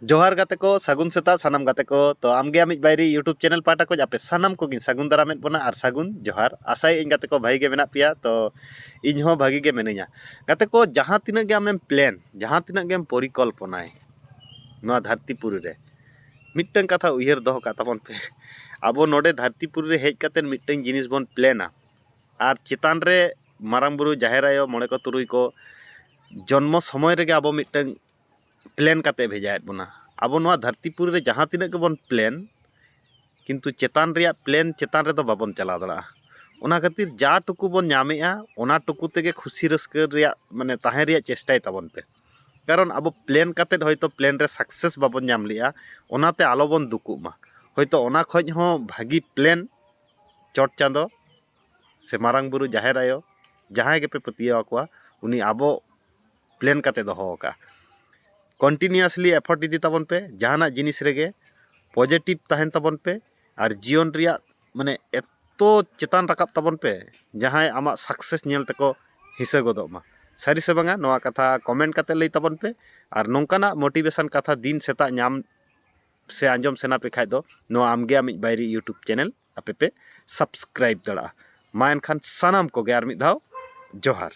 जोहार गाते को सागुन सेता सानाम गाते को तो आमगे आमिज बायरी यूट्यूब चैनल पाटा को आपे सानाम को सागुन दारामेद बोना और सागुन जोहार आशाई इन गाते को भाई के मेना पिया तो इन हो भागी के मेनैया गाते को जहाँ तिना के आमेम प्लान जहाँ तिना के परिकल्पनाय नोआ धरतीपुरी रे मिट्टन कथा उयहर दोहो का ताबन पे आबो नोडे धरतीपुरी रे हेज कातेन मिट्टन जिनिस बोन प्लाना और चितान रे मारांग बुरु जाहेर आयो मोड़े को तुरुई को जन्म समय रे आबो मिट्टन प्लान काते भेजाएद बोना आबो नोआ धरतीपुरी रे जहाँ तिना के बोन प्लान किंतु चेतान रिया प्लान चेतान रे दो बाबन चला दड़ा ओना खातिर जा टुकु बोन नामेआ ओना टुकु तेगे खुशी रस्कर रिया माने ताहे रिया चेष्टाय ताबन पे कारण अब प्लान काते हयतो प्लान रे सक्सेस बाबन नाम लिया ओनाते आलो बोन दुकुमा मा हयतो ओना खज हो भागी प्लान चट चांदो से मारांग बुरु जाहेर आयो जहां गेपे पतिया आकोआ उनी आबो प्लान काते दोहो का कंटिन्यूअसली एफर्ट इदी ताबन पे जहाना जिनिस रेगे पॉजिटिव तहन ताबन पे और जीवन रिया माने एतो चेतान रकाब ताबन पे जहां आमा सक्सेस नेल तको हिस्सा गदो मा सारी से बांगा नोआ कथा कमेंट काते लई ताबन पे और नोंकाना मोटिवेशन कथा दिन सेता नाम से आंजम सेना पे खाय दो नोआ आमगे आमिज बायरी यूट्यूब चैनल आपे पे सब्सक्राइब दड़ा मा एनखान सानाम को गे आर मिद धाव जोहार।